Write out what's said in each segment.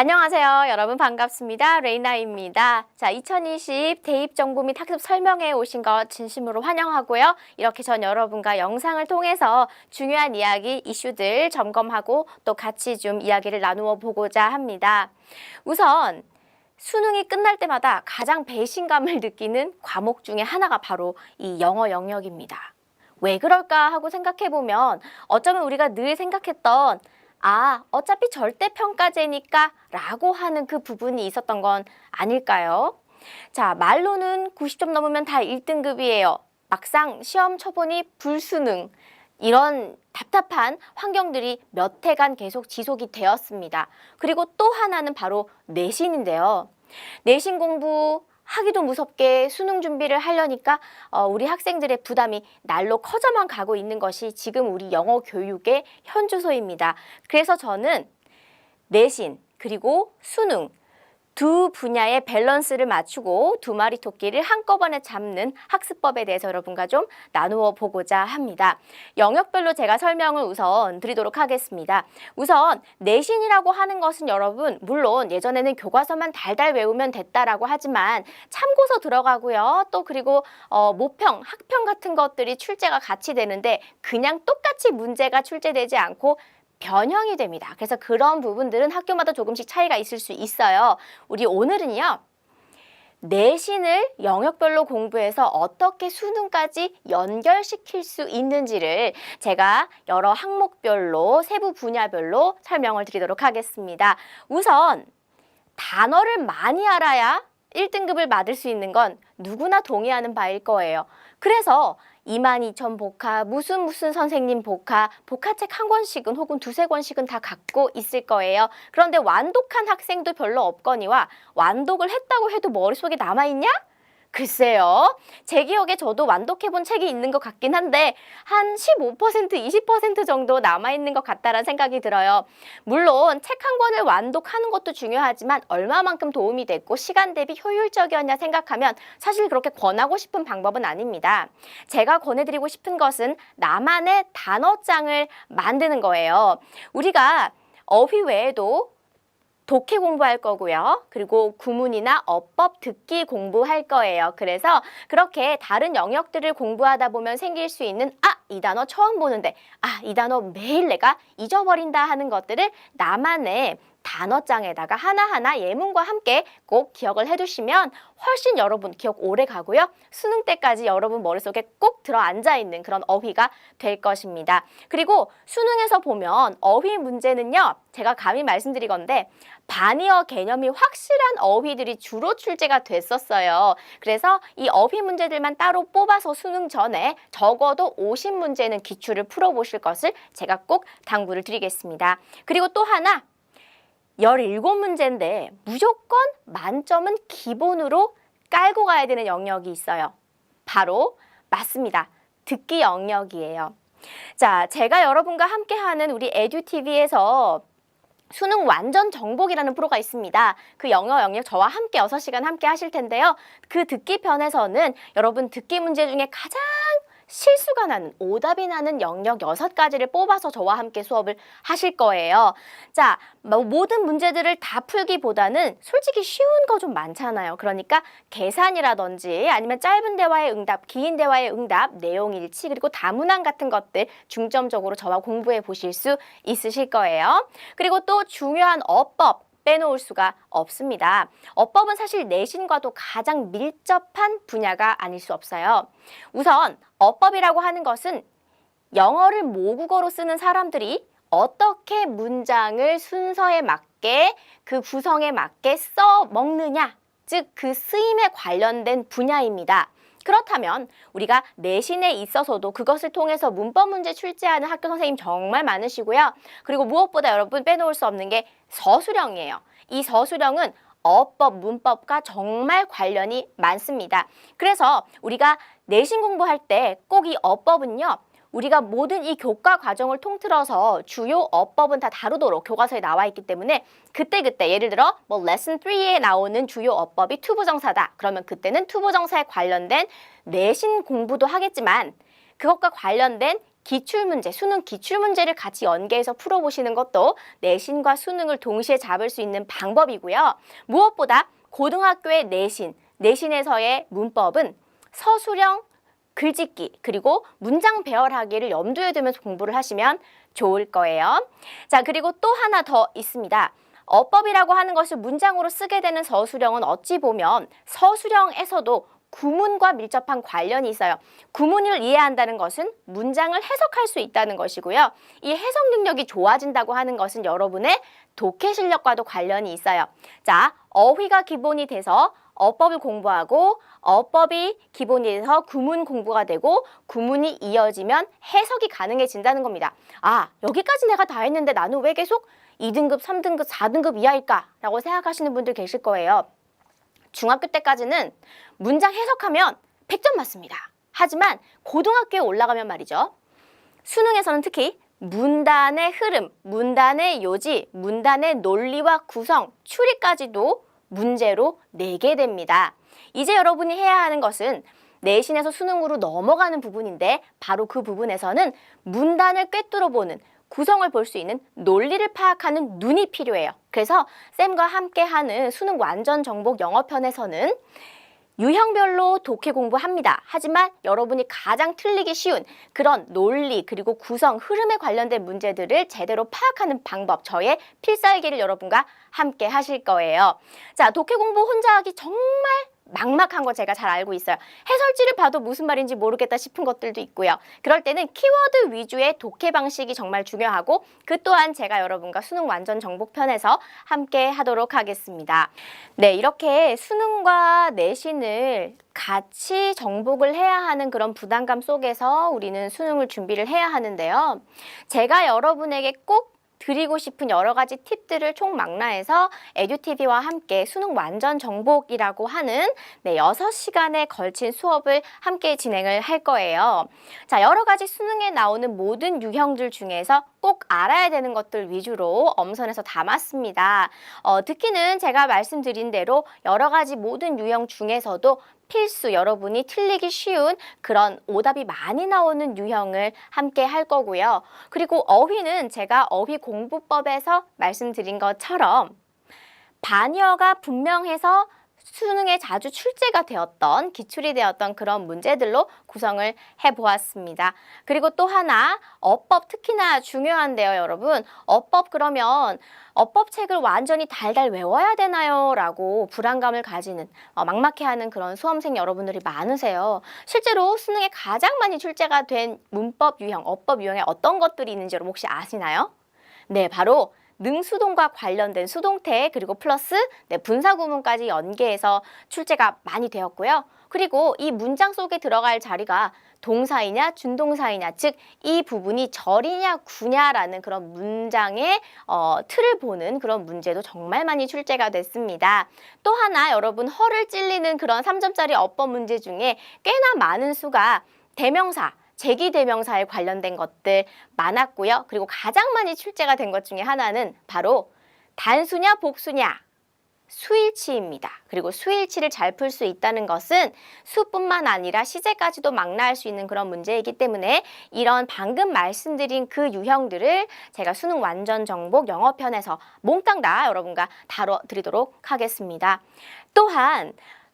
안녕하세요. 여러분 반갑습니다. 레이나입니다. 자, 2020 대입 정보 및 학습 설명회에 오신 것 진심으로 환영하고요. 이렇게 전 여러분과 영상을 통해서 중요한 이야기, 이슈들 점검하고 또 같이 좀 이야기를 나누어 보고자 합니다. 우선 수능이 끝날 때마다 가장 배신감을 느끼는 과목 중에 하나가 바로 이 영어 영역입니다. 왜 그럴까 하고 생각해보면 어쩌면 우리가 늘 생각했던 어차피 절대평가제니까 라고 하는 그 부분이 있었던 건 아닐까요? 자, 말로는 90점 넘으면 다 1등급이에요. 막상 시험 쳐보니 불수능. 이런 답답한 환경들이 몇 해간 계속 지속이 되었습니다. 그리고 또 하나는 바로 내신인데요. 내신 공부 하기도 무섭게 수능 준비를 하려니까 우리 학생들의 부담이 날로 커져만 가고 있는 것이 지금 우리 영어 교육의 현주소입니다. 그래서 저는 내신 그리고 수능 두 분야의 밸런스를 맞추고 두 마리 토끼를 한꺼번에 잡는 학습법에 대해서 여러분과 좀 나누어 보고자 합니다. 영역별로 제가 설명을 우선 드리도록 하겠습니다. 우선 내신이라고 하는 것은 여러분 물론 예전에는 교과서만 달달 외우면 됐다라고 하지만 참고서 들어가고요. 또 그리고 모평, 학평 같은 것들이 출제가 같이 되는데 그냥 똑같이 문제가 출제되지 않고 변형이 됩니다. 그래서 그런 부분들은 학교마다 조금씩 차이가 있을 수 있어요. 우리 오늘은요. 내신을 영역별로 공부해서 어떻게 수능까지 연결시킬 수 있는지를 제가 여러 항목별로 세부 분야별로 설명을 드리도록 하겠습니다. 우선 단어를 많이 알아야 1등급을 받을 수 있는 건 누구나 동의하는 바일 거예요. 그래서 22,000 복화, 무슨 선생님 복화책 한 권씩은 혹은 두세 권씩은 다 갖고 있을 거예요. 그런데 완독한 학생도 별로 없거니와 완독을 했다고 해도 머릿속에 남아있냐? 글쎄요. 제 기억에 저도 완독해본 책이 있는 것 같긴 한데 한 15%, 20% 정도 남아있는 것 같다라는 생각이 들어요. 물론 책 한 권을 완독하는 것도 중요하지만 얼마만큼 도움이 됐고 시간 대비 효율적이었냐 생각하면 사실 그렇게 권하고 싶은 방법은 아닙니다. 제가 권해드리고 싶은 것은 나만의 단어장을 만드는 거예요. 우리가 어휘 외에도 독해 공부할 거고요. 그리고 구문이나 어법 듣기 공부할 거예요. 그래서 그렇게 다른 영역들을 공부하다 보면 생길 수 있는 이 단어 처음 보는데 이 단어 매일 내가 잊어버린다 하는 것들을 나만의 단어장에다가 하나하나 예문과 함께 꼭 기억을 해두시면 훨씬 여러분 기억 오래 가고요. 수능 때까지 여러분 머릿속에 꼭 들어앉아 있는 그런 어휘가 될 것입니다. 그리고 수능에서 보면 어휘 문제는요. 제가 감히 말씀드리건데 반의어 개념이 확실한 어휘들이 주로 출제가 됐었어요. 그래서 이 어휘 문제들만 따로 뽑아서 수능 전에 적어도 50문제는 기출을 풀어보실 것을 제가 꼭 당부를 드리겠습니다. 그리고 또 하나 17문제인데 무조건 만점은 기본으로 깔고 가야 되는 영역이 있어요. 바로 맞습니다. 듣기 영역이에요. 자, 제가 여러분과 함께하는 우리 에듀TV에서 수능 완전 정복이라는 프로가 있습니다. 그 영어 영역 저와 함께 6시간 함께 하실 텐데요. 그 듣기 편에서는 여러분 듣기 문제 중에 가장 실수가 나는, 오답이 나는 영역 6가지를 뽑아서 저와 함께 수업을 하실 거예요. 자, 모든 문제들을 다 풀기보다는 솔직히 쉬운 거 좀 많잖아요. 그러니까 계산이라든지 아니면 짧은 대화의 응답, 긴 대화의 응답, 내용 일치, 그리고 다문항 같은 것들 중점적으로 저와 공부해 보실 수 있으실 거예요. 그리고 또 중요한 어법, 빼놓을 수가 없습니다. 어법은 사실 내신과도 가장 밀접한 분야가 아닐 수 없어요. 우선 어법이라고 하는 것은 영어를 모국어로 쓰는 사람들이 어떻게 문장을 순서에 맞게 그 구성에 맞게 써먹느냐, 즉 그 쓰임에 관련된 분야입니다. 그렇다면 우리가 내신에 있어서도 그것을 통해서 문법 문제 출제하는 학교 선생님 정말 많으시고요. 그리고 무엇보다 여러분 빼놓을 수 없는 게 서술형이에요. 이 서술형은 어법, 문법과 정말 관련이 많습니다. 그래서 우리가 내신 공부할 때 꼭 이 어법은요. 우리가 모든 이 교과 과정을 통틀어서 주요 어법은 다 다루도록 교과서에 나와 있기 때문에 그때그때 예를 들어 레슨 3에 나오는 주요 어법이 투부정사다. 그러면 그때는 투부정사에 관련된 내신 공부도 하겠지만 그것과 관련된 기출문제, 수능 기출문제를 같이 연계해서 풀어보시는 것도 내신과 수능을 동시에 잡을 수 있는 방법이고요. 무엇보다 고등학교의 내신에서의 문법은 서술형, 글짓기, 그리고 문장 배열하기를 염두에 두면서 공부를 하시면 좋을 거예요. 자, 그리고 또 하나 더 있습니다. 어법이라고 하는 것을 문장으로 쓰게 되는 서술형은 어찌 보면 서술형에서도 구문과 밀접한 관련이 있어요. 구문을 이해한다는 것은 문장을 해석할 수 있다는 것이고요. 이 해석 능력이 좋아진다고 하는 것은 여러분의 독해 실력과도 관련이 있어요. 자, 어휘가 기본이 돼서 어법을 공부하고 어법이 기본이 돼서 구문 공부가 되고 구문이 이어지면 해석이 가능해진다는 겁니다. 아, 여기까지 내가 다 했는데 나는 왜 계속 2등급, 3등급, 4등급 이하일까? 라고 생각하시는 분들 계실 거예요. 중학교 때까지는 문장 해석하면 100점 맞습니다. 하지만 고등학교에 올라가면 말이죠. 수능에서는 특히 문단의 흐름, 문단의 요지, 문단의 논리와 구성, 추리까지도 문제로 내게 됩니다. 이제 여러분이 해야 하는 것은 내신에서 수능으로 넘어가는 부분인데 바로 그 부분에서는 문단을 꿰뚫어보는 구성을 볼 수 있는 논리를 파악하는 눈이 필요해요. 그래서 쌤과 함께하는 수능 완전 정복 영어편에서는 유형별로 독해 공부합니다. 하지만 여러분이 가장 틀리기 쉬운 그런 논리 그리고 구성, 흐름에 관련된 문제들을 제대로 파악하는 방법, 저의 필살기를 여러분과 함께 하실 거예요. 자, 독해 공부 혼자 하기 정말 막막한 거 제가 잘 알고 있어요. 해설지를 봐도 무슨 말인지 모르겠다 싶은 것들도 있고요. 그럴 때는 키워드 위주의 독해 방식이 정말 중요하고 그 또한 제가 여러분과 수능 완전 정복편에서 함께 하도록 하겠습니다. 네, 이렇게 수능과 내신을 같이 정복을 해야 하는 그런 부담감 속에서 우리는 수능을 준비를 해야 하는데요. 제가 여러분에게 꼭 드리고 싶은 여러 가지 팁들을 총망라해서 에듀티비와 함께 수능 완전 정복이라고 하는 6시간에 걸친 수업을 함께 진행을 할 거예요. 자, 여러 가지 수능에 나오는 모든 유형들 중에서 꼭 알아야 되는 것들 위주로 엄선해서 담았습니다. 듣기는 제가 말씀드린 대로 여러 가지 모든 유형 중에서도 필수, 여러분이 틀리기 쉬운 그런 오답이 많이 나오는 유형을 함께 할 거고요. 그리고 어휘는 제가 어휘 공부법에서 말씀드린 것처럼 반여가 분명해서 수능에 자주 출제가 되었던, 기출이 되었던 그런 문제들로 구성을 해보았습니다. 그리고 또 하나, 어법 특히나 중요한데요, 여러분. 어법 그러면 어법책을 완전히 달달 외워야 되나요? 라고 불안감을 가지는, 막막해하는 그런 수험생 여러분들이 많으세요. 실제로 수능에 가장 많이 출제가 된 문법 유형, 어법 유형에 어떤 것들이 있는지 여러분 혹시 아시나요? 네, 바로 능수동과 관련된 수동태 그리고 플러스 분사구문까지 연계해서 출제가 많이 되었고요. 그리고 이 문장 속에 들어갈 자리가 동사이냐 준동사이냐, 즉 이 부분이 절이냐 구냐라는 그런 문장의 틀을 보는 그런 문제도 정말 많이 출제가 됐습니다. 또 하나 여러분 허를 찔리는 그런 3점짜리 어법 문제 중에 꽤나 많은 수가 대명사, 제기대명사에 관련된 것들 많았고요. 그리고 가장 많이 출제가 된 것 중에 하나는 바로 단수냐 복수냐 수일치입니다. 그리고 수일치를 잘 풀 수 있다는 것은 수뿐만 아니라 시제까지도 망라할 수 있는 그런 문제이기 때문에 이런 방금 말씀드린 그 유형들을 제가 수능 완전 정복 영어편에서 몽땅 다 여러분과 다뤄드리도록 하겠습니다. 또한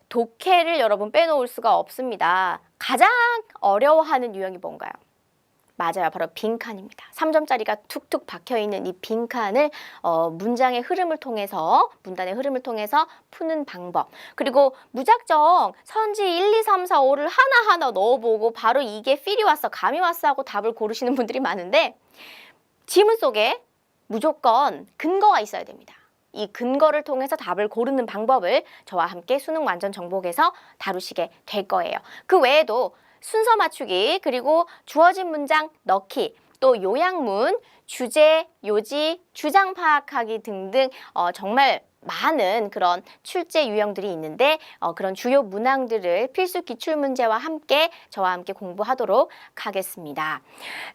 독해를 여러분 빼놓을 수가 없습니다. 가장 어려워하는 유형이 뭔가요? 맞아요. 바로 빈칸입니다. 3점짜리가 툭툭 박혀있는 이 빈칸을 문장의 흐름을 통해서, 문단의 흐름을 통해서 푸는 방법. 그리고 무작정 선지 1, 2, 3, 4, 5를 하나하나 넣어보고 바로 이게 필이 왔어, 감이 왔어 하고 답을 고르시는 분들이 많은데 지문 속에 무조건 근거가 있어야 됩니다. 이 근거를 통해서 답을 고르는 방법을 저와 함께 수능 완전 정복에서 다루시게 될 거예요. 그 외에도 순서 맞추기, 그리고 주어진 문장 넣기, 또 요약문, 주제, 요지, 주장 파악하기 등등 정말 많은 그런 출제 유형들이 있는데 그런 주요 문항들을 필수 기출문제와 함께 저와 함께 공부하도록 하겠습니다.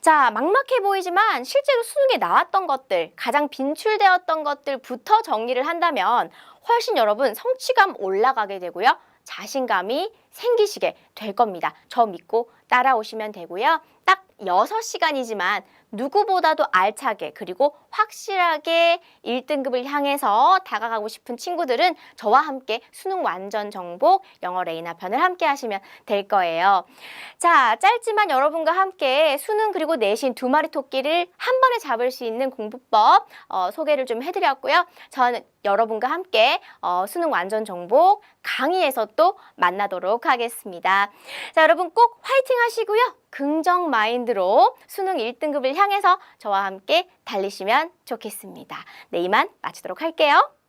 자, 막막해 보이지만 실제로 수능에 나왔던 것들, 가장 빈출되었던 것들부터 정리를 한다면 훨씬 여러분 성취감 올라가게 되고요. 자신감이 생기시게 될 겁니다. 저 믿고 따라오시면 되고요. 딱 6시간이지만 누구보다도 알차게 그리고 확실하게 1등급을 향해서 다가가고 싶은 친구들은 저와 함께 수능 완전 정복 영어 레이나 편을 함께 하시면 될 거예요. 자, 짧지만 여러분과 함께 수능 그리고 내신 두 마리 토끼를 한 번에 잡을 수 있는 공부법 소개를 좀 해드렸고요. 저는 여러분과 함께 수능 완전 정복 강의에서 또 만나도록 하겠습니다. 자, 여러분 꼭 화이팅 하시고요. 긍정 마인드로 수능 1등급을 향해서 저와 함께 달리시면 좋겠습니다. 네, 이만 마치도록 할게요.